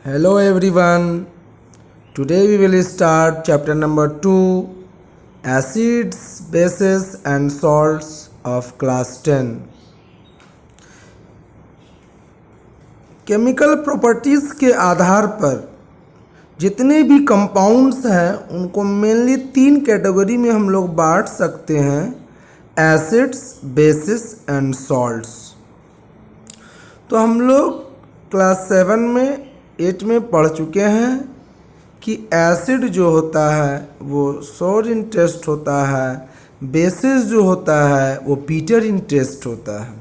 Hello everyone. Today we will start chapter number 2, Acids, Bases and Salts of class 10. Chemical properties के आधार पर जितने भी compounds हैं उनको मेनली 3 कैटेगरी में हम लोग बांट सकते हैं, एसिड्स, बेसिस एंड सॉल्ट्स। तो हम लोग क्लास 7 में 8 में पढ़ चुके हैं कि एसिड जो होता है वो सोर इन टेस्ट होता है, बेसिस जो होता है वो पीटर इन टेस्ट होता है।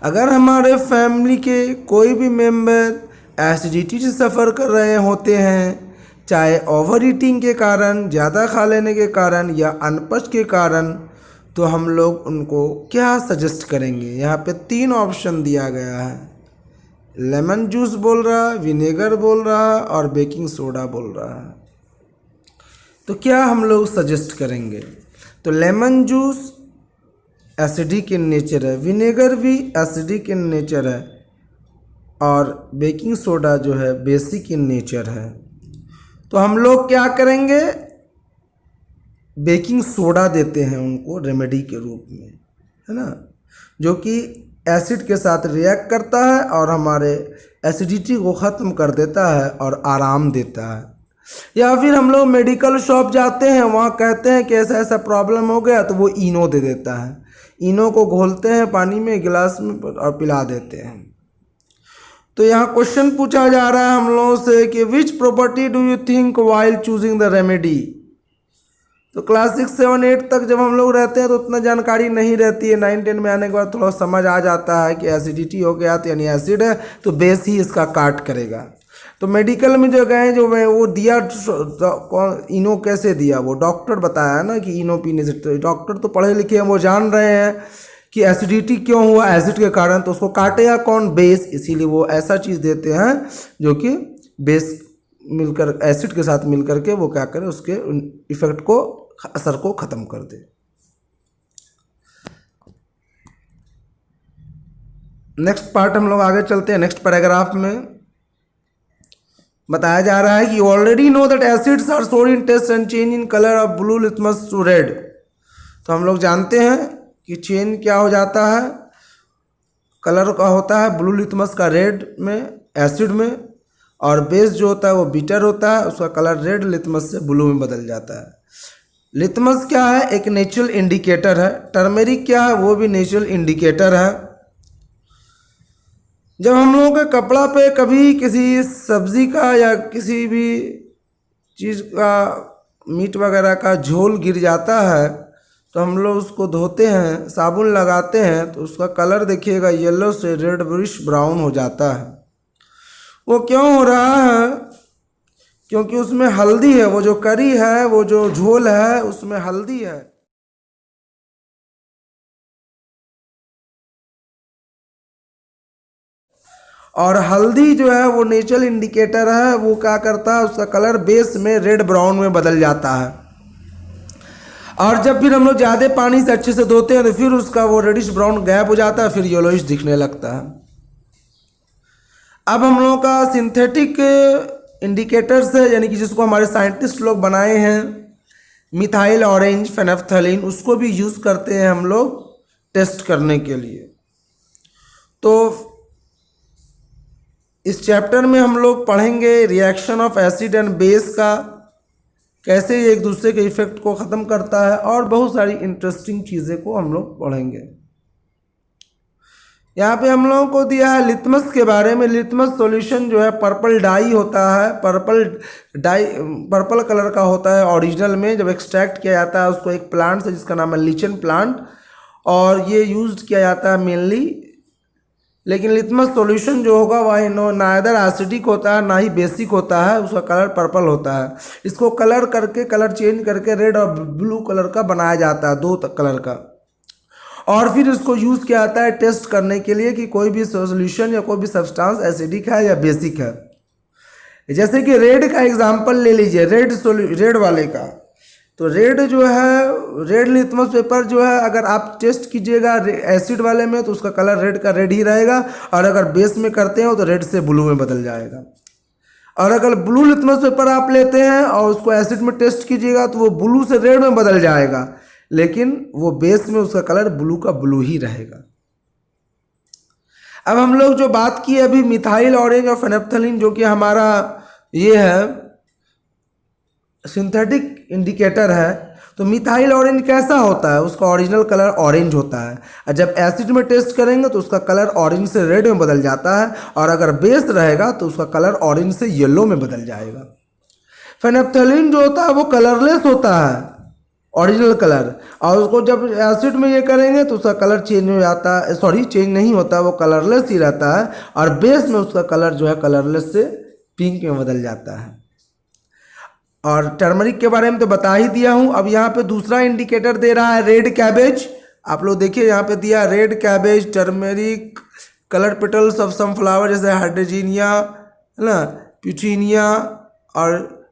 अगर हमारे फैमिली के कोई भी मेंबर एसिडिटी से सफ़र कर रहे होते हैं, चाहे ओवर ईटिंग के कारण, ज़्यादा खा लेने के कारण या अनपच के कारण, तो हम लोग उनको क्या सजेस्ट करेंगे। यहाँ पे 3 ऑप्शन दिया गया है, लेमन जूस बोल रहा है, विनेगर बोल रहा है और बेकिंग सोडा बोल रहा है। तो क्या हम लोग सजेस्ट करेंगे। तो lemon juice acidic in nature है, विनेगर भी एसिडिक इन नेचर है और बेकिंग सोडा जो है बेसिक इन नेचर है। तो हम लोग क्या करेंगे, बेकिंग सोडा देते हैं उनको रेमेडी के रूप में, है ना, जो कि एसिड के साथ रिएक्ट करता है और हमारे एसिडिटी को ख़त्म कर देता है और आराम देता है। या फिर हम लोग मेडिकल शॉप जाते हैं, वहाँ कहते हैं कि ऐसा ऐसा प्रॉब्लम हो गया, तो वो इनो दे देता है। इनो को घोलते हैं पानी में, गिलास में और पिला देते हैं। तो यहाँ क्वेश्चन पूछा जा रहा है हम लोगों से कि which property do you think while choosing the remedy. तो क्लास 6, 7, 8 तक जब हम लोग रहते हैं तो उतना जानकारी नहीं रहती है। 9, 10 में आने के बाद थोड़ा समझ आ जाता है कि एसिडिटी हो गया तो यानी एसिड है, तो बेस ही इसका काट करेगा। तो मेडिकल में जो गए, जो मैं वो दिया, इनो कैसे दिया, वो डॉक्टर बताया ना कि इनो पीने से। तो डॉक्टर तो पढ़े लिखे हैं, वो जान रहे हैं कि एसिडिटी क्यों हुआ, एसिड के कारण। तो उसको काटेगा कौन, बेस। इसीलिए वो ऐसा चीज़ देते हैं जो कि बेस मिलकर एसिड के साथ मिलकर के वो क्या करे, उसके इफेक्ट को, असर को ख़त्म कर दे। नेक्स्ट पार्ट हम लोग आगे चलते हैं। नेक्स्ट पैराग्राफ में बताया जा रहा है कि already know that acids are sour in taste and change in colour of blue litmus to red. तो हम लोग जानते हैं कि चेंज क्या हो जाता है, कलर का होता है ब्लू लिटमस का रेड में, एसिड में, और बेस जो होता है वो बीटर होता है, उसका कलर रेड लिटमस से ब्लू में बदल जाता है। लिटमस क्या है, एक नेचुरल इंडिकेटर है। टर्मेरिक क्या है, वो भी नेचुरल इंडिकेटर है। जब हम लोगों के कपड़ा पे कभी किसी सब्जी का या किसी भी चीज़ का, मीट वगैरह का झोल गिर जाता है, तो हम लोग उसको धोते हैं, साबुन लगाते हैं, तो उसका कलर देखिएगा येलो से रेड ब्राउन हो जाता है। वो क्यों हो रहा है, क्योंकि उसमें हल्दी है। वो जो करी है, वो जो झोल है, उसमें हल्दी है। और हल्दी जो है वो नेचुरल इंडिकेटर है। वो क्या करता है, उसका कलर बेस में रेड ब्राउन में बदल जाता है। और जब फिर हम लोग ज़्यादा पानी से अच्छे से धोते हैं तो फिर उसका वो रेडिश ब्राउन गैप हो जाता है, फिर येलोइश दिखने लगता है। अब हम लोगों का सिंथेटिक इंडिकेटर्स है, यानी कि जिसको हमारे साइंटिस्ट लोग बनाए हैं, मिथाइल ऑरेंज फेनेफ्थलीन, उसको भी यूज़ करते हैं हम लोग टेस्ट करने के लिए। तो इस चैप्टर में हम लोग पढ़ेंगे reaction of acid and base का, कैसे ये एक दूसरे के इफेक्ट को ख़त्म करता है, और बहुत सारी इंटरेस्टिंग चीज़ें को हम लोग पढ़ेंगे। यहाँ पे हम लोगों को दिया है लिटमस के बारे में। लिटमस सॉल्यूशन जो है पर्पल डाई होता है, पर्पल कलर का होता है ओरिजिनल में। जब एक्सट्रैक्ट किया जाता है उसको एक प्लांट से जिसका नाम है लीचन प्लांट, और ये यूज्ड किया जाता है मेनली। लेकिन लिटमस सॉल्यूशन जो होगा वह नाइदर एसिडिक होता है ना ही बेसिक होता है, उसका कलर पर्पल होता है। इसको कलर करके, कलर चेंज करके रेड और ब्लू कलर का बनाया जाता है, 2 कलर का। और फिर इसको यूज़ किया जाता है टेस्ट करने के लिए कि कोई भी सॉल्यूशन या कोई भी सब्सटेंस एसिडिक है या बेसिक है। जैसे कि रेड का एग्जांपल ले लीजिए, रेड वाले का। तो रेड जो है, रेड लिटमस पेपर जो है, अगर आप टेस्ट कीजिएगा एसिड वाले में तो उसका कलर रेड का रेड ही रहेगा, और अगर बेस में करते हो तो रेड से ब्लू में बदल जाएगा। और अगर ब्लू लिटमस पेपर आप लेते हैं और उसको एसिड में टेस्ट कीजिएगा तो वो ब्लू से रेड में बदल जाएगा, लेकिन वो बेस में उसका कलर ब्लू का ब्लू ही रहेगा। अब हम लोग जो बात की अभी मिथाइल ऑरेंज और फेनेप्थलीन, जो कि हमारा ये है सिंथेटिक इंडिकेटर है, तो मिथाइल ऑरेंज कैसा होता है, उसका ओरिजिनल कलर ऑरेंज होता है, और जब एसिड में टेस्ट करेंगे तो उसका कलर ऑरेंज से रेड में बदल जाता है, और अगर बेस रहेगा तो उसका कलर ऑरेंज से येलो में बदल जाएगा। फेनेप्थलीन जो होता है वो कलरलेस होता है, ओरिजिनल कलर, और उसको जब एसिड में ये करेंगे तो उसका कलर चेंज हो जाता है, सॉरी चेंज नहीं होता, वो कलरलेस ही रहता है, और बेस में उसका कलर जो है कलरलेस से पिंक में बदल जाता है। और टर्मरिक के बारे में तो बता ही दिया हूँ। अब यहाँ पे दूसरा इंडिकेटर दे रहा है रेड कैबेज। आप लोग देखिए यहाँ पे दिया red cabbage, turmeric, colour petals of some flower जैसे हाइड्रोजीनिया, है ना, प्यूचिनिया, और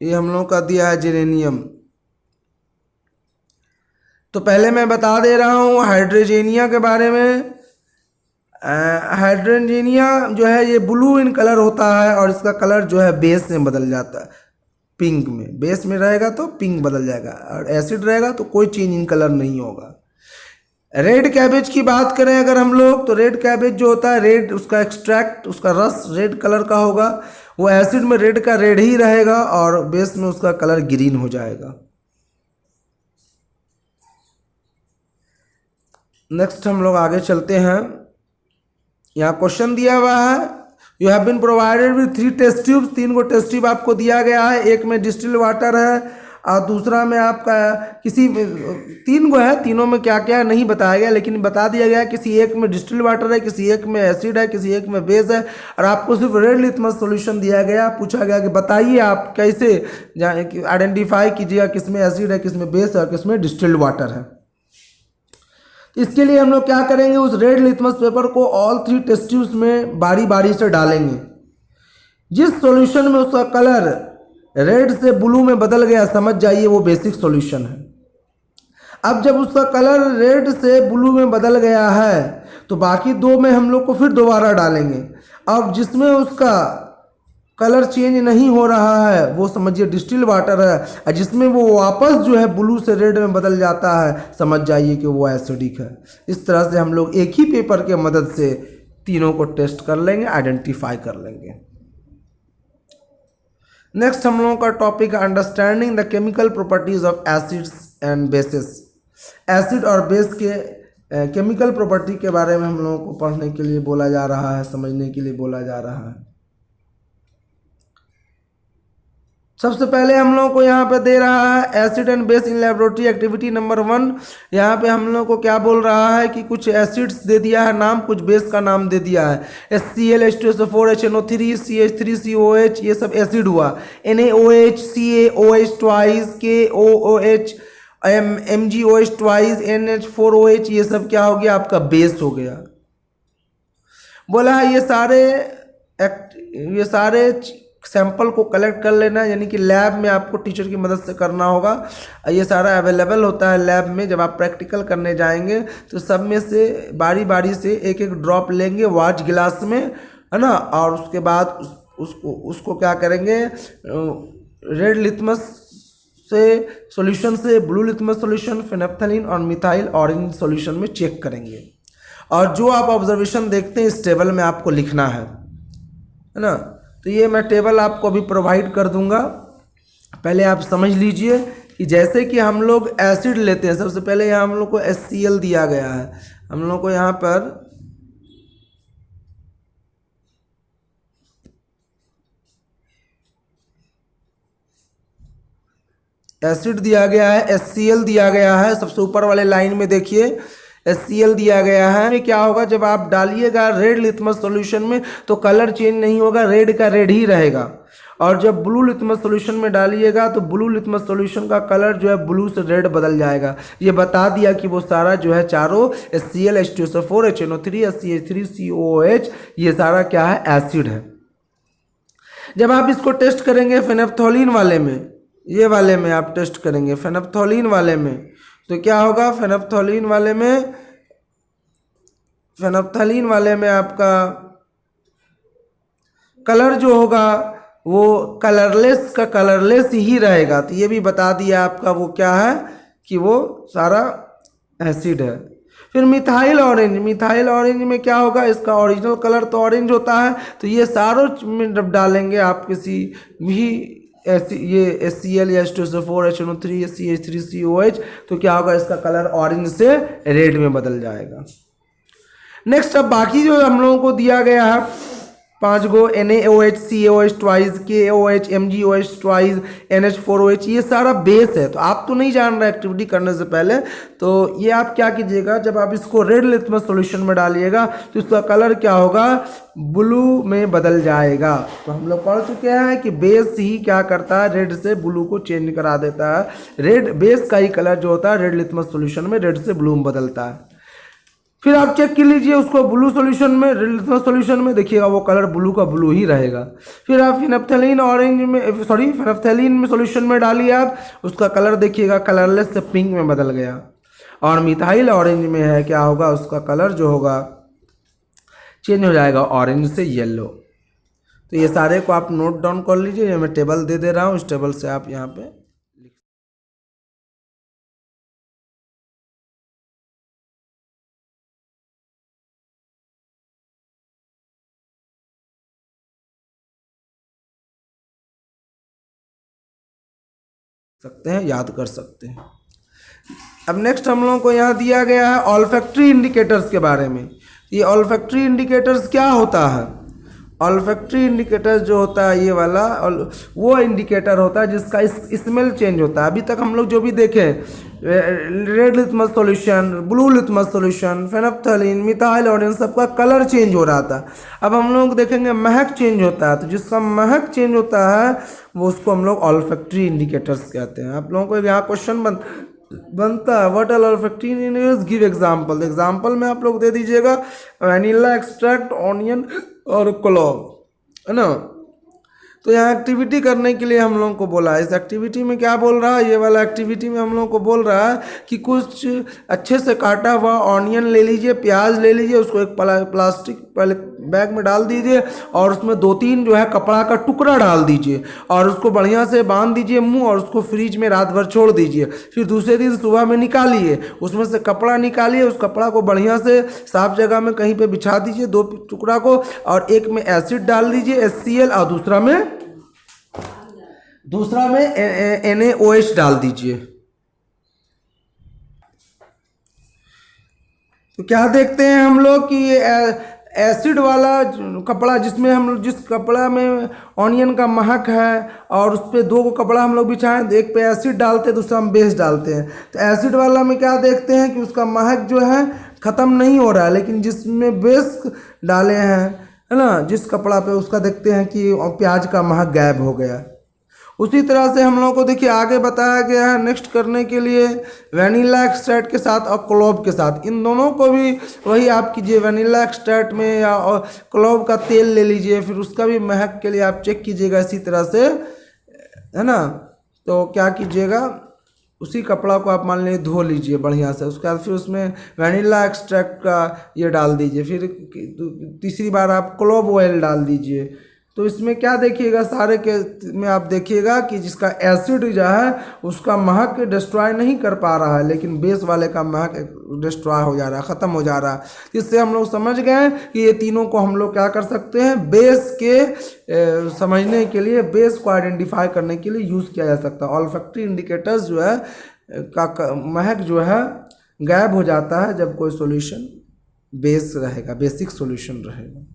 ये हम लोग का दिया है जेरेनियम। तो पहले मैं बता दे रहा हूँ हाइड्रोजीनिया के बारे में। हाइड्रोजीनिया जो है ये ब्लू इन कलर होता है, और इसका कलर जो है बेस में बदल जाता है, पिंक में। बेस में रहेगा तो पिंक बदल जाएगा, और एसिड रहेगा तो कोई चेंज इन कलर नहीं होगा। रेड कैबेज की बात करें अगर हम लोग, तो रेड कैबेज जो होता है, रेड उसका एक्सट्रैक्ट, उसका रस रेड कलर का होगा, वो एसिड में रेड का रेड ही रहेगा, और बेस में उसका कलर ग्रीन हो जाएगा। नेक्स्ट हम लोग आगे चलते हैं। यहाँ क्वेश्चन दिया हुआ है, you have been provided with 3 test tubes, 3 को टेस्ट ट्यूब आपको दिया गया है, एक में डिस्टिल वाटर है और दूसरा में आपका किसी 3 को है, तीनों में क्या क्या नहीं बताया गया, लेकिन बता दिया गया किसी एक में डिस्टिल वाटर है, किसी एक में एसिड है, किसी एक में बेस है, और आपको सिर्फ रेड लिटमस सॉल्यूशन दिया गया। पूछा गया कि बताइए आप कैसे आइडेंटिफाई कीजिएगा किसमें एसिड है, किसमें बेस है और किसमें डिस्टिल्ड वाटर है। इसके लिए हम लोग क्या करेंगे, उस रेड लिटमस पेपर को ऑल 3 टेस्ट ट्यूब्स में बारी बारी से डालेंगे। जिस सॉल्यूशन में उसका कलर रेड से ब्लू में बदल गया, समझ जाइए वो बेसिक सॉल्यूशन है। अब जब उसका कलर रेड से ब्लू में बदल गया है तो बाकी 2 में हम लोग को फिर दोबारा डालेंगे। अब जिसमें उसका कलर चेंज नहीं हो रहा है वो समझिए डिस्टिल वाटर है, और जिसमें वो वापस जो है ब्लू से रेड में बदल जाता है, समझ जाइए कि वो एसिडिक है। इस तरह से हम लोग एक ही पेपर के मदद से तीनों को टेस्ट कर लेंगे, आइडेंटिफाई कर लेंगे। नेक्स्ट हम लोगों का टॉपिक है understanding the chemical properties of acids and bases. Acid और बेस के केमिकल प्रॉपर्टी के बारे में हम लोगों को पढ़ने के लिए बोला जा रहा है, समझने के लिए बोला जा रहा है। सबसे पहले हम लोगों को यहाँ पे दे रहा है acid and base in laboratory activity number 1। यहाँ पे हम लोग को क्या बोल रहा है कि कुछ एसिड्स दे दिया है नाम, कुछ बेस का नाम दे दिया है। HCl, H2SO4, HNO3, CH3COH, ये सब एसिड हुआ। NaOH, CaOH twice, KOOH, MgOH twice, NH4OH, ये सब क्या हो गया, आपका बेस हो गया। बोला है ये सारे सैंपल को कलेक्ट कर लेना, यानी कि लैब में आपको टीचर की मदद से करना होगा। ये सारा अवेलेबल होता है लैब में। जब आप प्रैक्टिकल करने जाएंगे तो सब में से बारी बारी से एक एक ड्रॉप लेंगे वाच गिलास में, है ना, और उसके बाद उसको क्या करेंगे, रेड लिटमस से सॉल्यूशन से ब्लू लिटमस सॉल्यूशन, फेनेप्थलीन और मिथाइल ऑरेंज सॉल्यूशन में चेक करेंगे। और जो आप ऑब्जर्वेशन देखते हैं इस टेबल में आपको लिखना है ना। तो ये मैं टेबल आपको अभी प्रोवाइड कर दूंगा। पहले आप समझ लीजिए कि जैसे कि हम लोग एसिड लेते हैं, सबसे पहले यहाँ हम लोग को HCl दिया गया है। हम लोग को यहाँ पर एसिड दिया गया है, HCl दिया गया है। सबसे ऊपर वाले लाइन में देखिए HCl दिया गया है। क्या होगा, जब आप डालिएगा रेड लिटमस सॉल्यूशन में तो कलर चेंज नहीं होगा, रेड का रेड ही रहेगा। और जब ब्लू लिटमस सॉल्यूशन में डालिएगा तो ब्लू लिटमस सॉल्यूशन का कलर जो है ब्लू से रेड बदल जाएगा। ये बता दिया कि वो सारा जो है चारों HCl, H2SO4, HNO3, CH3COOH, ये सारा क्या है, एसिड है। जब आप इसको टेस्ट करेंगे फेनेप्थोलीन वाले में, ये वाले में आप टेस्ट करेंगे फेनेप्थोलीन वाले में, तो क्या होगा, फेनेप्थोलीन वाले में आपका कलर जो होगा वो कलरलेस का कलरलेस ही रहेगा। तो ये भी बता दिया आपका वो क्या है कि वो सारा एसिड है। फिर मिथाइल ऑरेंज, मिथाइल ऑरेंज में क्या होगा, इसका ओरिजिनल कलर तो ऑरेंज होता है, तो ये सारों में जब डालेंगे आप किसी भी ये HCl या H2SO4 HNO3 CH3COH, तो क्या होगा, इसका कलर ऑरेंज से रेड में बदल जाएगा। नेक्स्ट अब बाकी जो हम लोगों को दिया गया है 5 गो NaOH CaOH twice KaOH MgOH twice NH4OH, ये सारा बेस है। तो आप तो नहीं जान रहे एक्टिविटी करने से पहले, तो ये आप क्या कीजिएगा, जब आप इसको रेड लिटमस सॉल्यूशन में डालिएगा तो इसका कलर क्या होगा, ब्लू में बदल जाएगा। तो हम लोग पढ़ चुके हैं कि बेस ही क्या करता है, रेड से ब्लू को चेंज करा देता है। रेड बेस का ही कलर जो होता है रेड लिटमस सॉल्यूशन में रेड से ब्लू में बदलता है। फिर आप चेक कर लीजिए उसको ब्लू सॉल्यूशन में, रेड लिटमस सॉल्यूशन में, देखिएगा वो कलर ब्लू का ब्लू ही रहेगा। फिर आप फिनप्थैलीन ऑरेंज में फिनप्थैलीन में सॉल्यूशन में डालिए आप, उसका कलर देखिएगा कलरलेस से पिंक में बदल गया। और मिथाइल ऑरेंज में है क्या होगा, उसका कलर जो होगा चेंज हो जाएगा ऑरेंज से येलो। तो ये सारे को आप नोट डाउन कर लीजिए, ये मैं टेबल दे रहा हूँ, इस टेबल से आप यहाँ पे सकते हैं, याद कर सकते हैं। अब नेक्स्ट हम लोगों को यहाँ दिया गया है ऑल्फैक्टरी इंडिकेटर्स के बारे में। ये ऑल्फैक्टरी इंडिकेटर्स क्या होता है, ऑल्फैक्टरी इंडिकेटर्स जो होता है ये वाला वो इंडिकेटर होता है जिसका स्मेल चेंज होता है। अभी तक हम लोग जो भी देखे red litmus solution, blue litmus solution, phenolphthalein, methyl orange, सबका कलर चेंज हो रहा था। अब हम लोग देखेंगे महक चेंज होता है, तो जिसका महक चेंज होता है वो उसको हम लोग ऑल्फैक्टरी इंडिकेटर्स कहते हैं। आप लोगों को यहाँ क्वेश्चन बनता है what are olfactory indicators, give example. Example में आप लोग दे दीजिएगा वैनिला एक्सट्रैक्ट, ऑनियन और क्लोव, है ना। तो यहाँ एक्टिविटी करने के लिए हम लोगों को बोला है। इस एक्टिविटी में क्या बोल रहा है, ये वाला एक्टिविटी में हम लोगों को बोल रहा है कि कुछ अच्छे से काटा हुआ ऑनियन ले लीजिए, प्याज ले लीजिए, उसको एक प्लास्टिक पहले बैग में डाल दीजिए और उसमें 2-3 जो है कपड़ा का टुकड़ा डाल दीजिए और उसको बढ़िया से बांध दीजिए मुंह, और उसको फ्रिज में रात भर छोड़ दीजिए। फिर दूसरे दिन सुबह में निकालिए, उसमें से कपड़ा निकालिए, उस कपड़ा को बढ़िया से साफ जगह में कहीं पे बिछा दीजिए 2 टुकड़ा को, और एक में एसिड डाल दीजिए HCl और दूसरा में NaOH डाल दीजिए। तो क्या देखते हैं हम लोग कि ये एसिड वाला कपड़ा जिसमें हम लोग, जिस कपड़ा में ऑनियन का महक है और उस पर 2 कपड़ा हम लोग बिछाएं, एक पे एसिड डालते हैं दूसरा में बेस डालते हैं। तो एसिड वाला में क्या देखते हैं कि उसका महक जो है ख़त्म नहीं हो रहा है, लेकिन जिसमें बेस डाले हैं, है ना, जिस कपड़ा पे, उसका देखते हैं कि प्याज का महक गायब हो गया। उसी तरह से हम लोगों को देखिए आगे बताया गया है नेक्स्ट करने के लिए वैनिला एक्सट्रैक्ट के साथ और क्लोव के साथ, इन दोनों को भी वही आप कीजिए। वैनिला एक्सट्रैक्ट में या क्लोव का तेल ले लीजिए, फिर उसका भी महक के लिए आप चेक कीजिएगा इसी तरह से, है ना। तो क्या कीजिएगा, उसी कपड़ा को आप मान लीजिए धो लीजिए बढ़िया से, उसके बाद फिर उसमें वैनिला एक्सट्रैक्ट का ये डाल दीजिए, फिर तीसरी बार आप क्लोव ऑयल डाल दीजिए। तो इसमें क्या देखिएगा, सारे के में आप देखिएगा कि जिसका एसिड जो है उसका महक डिस्ट्रॉय नहीं कर पा रहा है, लेकिन बेस वाले का महक डिस्ट्रॉय हो जा रहा है, ख़त्म हो जा रहा है। इससे हम लोग समझ गए कि ये तीनों को हम लोग क्या कर सकते हैं, बेस के समझने के लिए, बेस को आइडेंटिफाई करने के लिए यूज़ किया जा सकता है। ऑल्फैक्टरी इंडिकेटर्स जो है का महक जो है गायब हो जाता है जब कोई सॉल्यूशन बेस रहेगा, बेसिक सॉल्यूशन रहेगा।